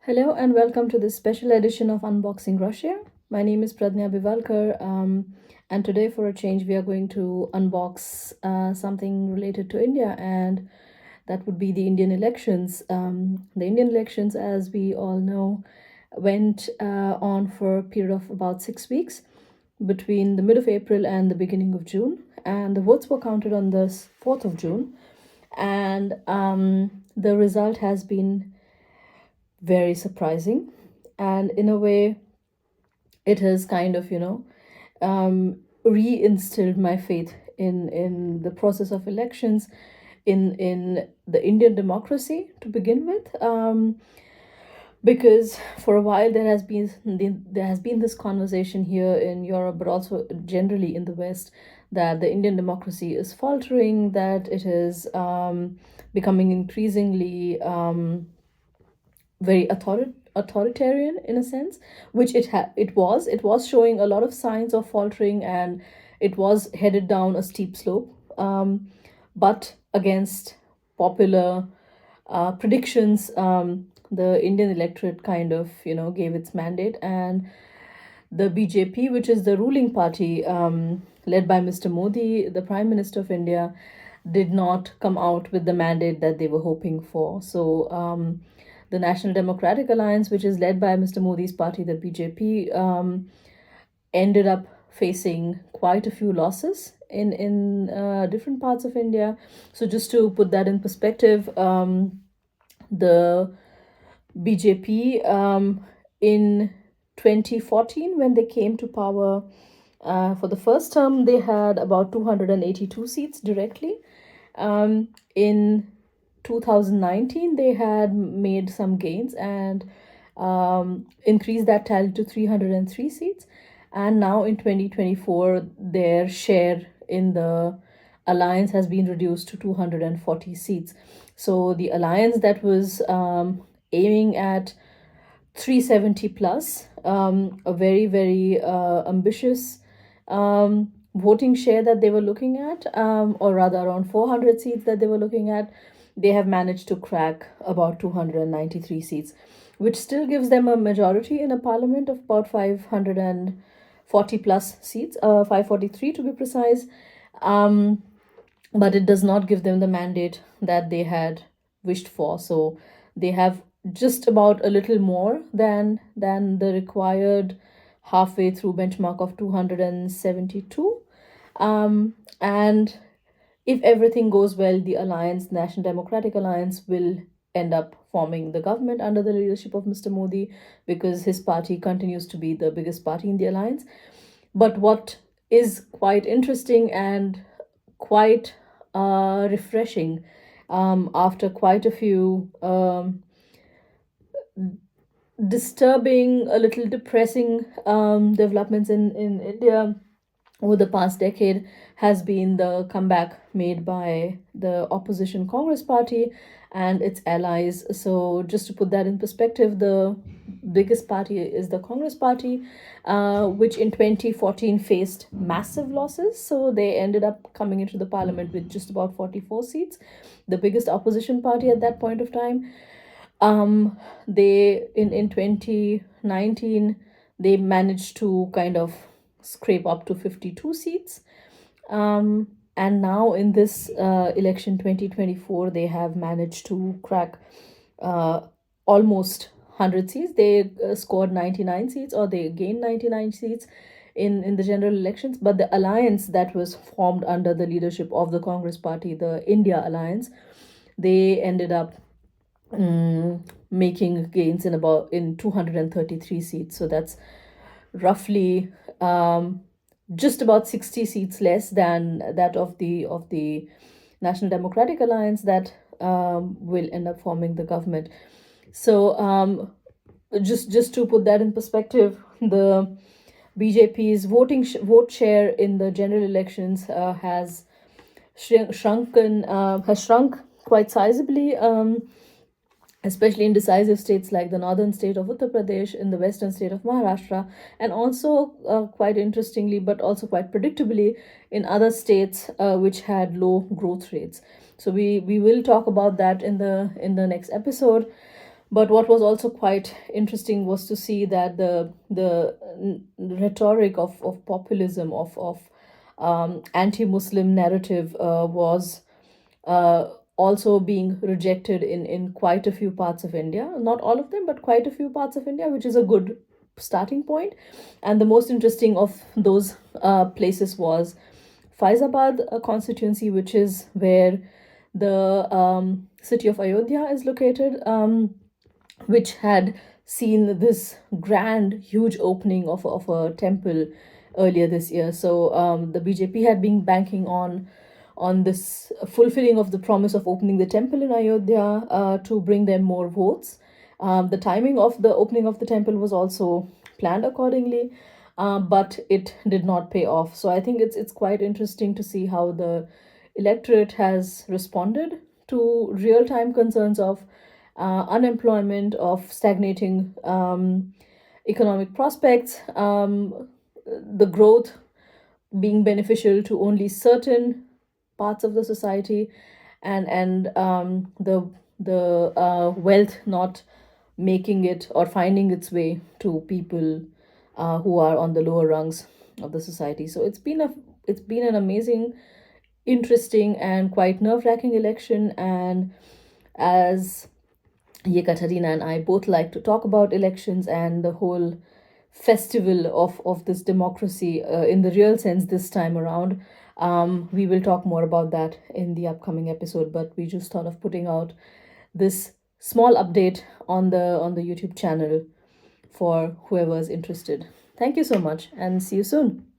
Hello and welcome to this special edition of Unboxing Russia. My name is Pradnya Bivalkar, and today, for a change, we are going to unbox something related to India, and that would be the Indian elections. The Indian elections, as we all know, went on for a period of about 6 weeks between the mid of April and the beginning of June, and the votes were counted on the 4th of June, and the result has been very surprising, and in a way it has kind of reinstilled my faith in the process of elections, in the Indian democracy to begin with, because for a while there has been this conversation here in Europe, but also generally in the West, that the Indian democracy is faltering, that it is becoming increasingly very authoritarian in a sense, which it was showing a lot of signs of faltering, and it was headed down a steep slope, but against popular predictions, the Indian electorate kind of gave its mandate, and the BJP, which is the ruling party, led by Mr. Modi, the Prime Minister of India, did not come out with the mandate that they were hoping for. So the National Democratic Alliance, which is led by Mr. Modi's party, the BJP, ended up facing quite a few losses in different parts of India. So just to put that in perspective, the BJP, in 2014, when they came to power, for the first term, they had about 282 seats directly. In 2019, they had made some gains and increased that tally to 303 seats. And now in 2024, their share in the alliance has been reduced to 240 seats. So the alliance that was aiming at 370 plus, a very, very ambitious voting share that they were looking at, or rather around 400 seats that they were looking at, they have managed to crack about 293 seats, which still gives them a majority in a parliament of about 540 plus seats, 543 to be precise. But it does not give them the mandate that they had wished for. So they have just about a little more than the required halfway through benchmark of 272. And if everything goes well, the alliance, National Democratic Alliance, will end up forming the government under the leadership of Mr. Modi, because his party continues to be the biggest party in the alliance. But what is quite interesting and quite refreshing, after quite a few disturbing, a little depressing developments in India over the past decade, has been the comeback made by the opposition Congress party and its allies. So just to put that in perspective, the biggest party is the Congress party, which in 2014 faced massive losses. So they ended up coming into the parliament with just about 44 seats, the biggest opposition party at that point of time. They in 2019, they managed to kind of scrape up to 52 seats. And now in this election 2024, they have managed to crack almost 100 seats. They scored 99 seats, or they gained 99 seats in the general elections. But the alliance that was formed under the leadership of the Congress party, the India Alliance, they ended up making gains in 233 seats. So that's roughly just about 60 seats less than that of the National Democratic Alliance that will end up forming the government. So just to put that in perspective, the BJP's vote share in the general elections has shrunk quite sizably, especially in decisive states like the northern state of Uttar Pradesh, in the western state of Maharashtra, and also quite interestingly, but also quite predictably, in other states which had low growth rates. So we will talk about that in the next episode. But what was also quite interesting was to see that rhetoric of populism, of anti-Muslim narrative was also being rejected in quite a few parts of India. Not all of them, but quite a few parts of India, which is a good starting point. And the most interesting of those places was Faizabad constituency, which is where the city of Ayodhya is located, which had seen this grand, huge opening of a temple earlier this year. So the BJP had been banking on this fulfilling of the promise of opening the temple in Ayodhya to bring them more votes. The timing of the opening of the temple was also planned accordingly, but it did not pay off. So I think it's quite interesting to see how the electorate has responded to real-time concerns of unemployment, of stagnating economic prospects, the growth being beneficial to only certain parts of the society, and the wealth not making it or finding its way to people who are on the lower rungs of the society. So it's been an amazing, interesting, and quite nerve-wracking election. And as Ekaterina and I both like to talk about elections and the whole festival of this democracy in the real sense this time around, we will talk more about that in the upcoming episode. But we just thought of putting out this small update on the YouTube channel for whoever is interested. Thank you so much, and see you soon.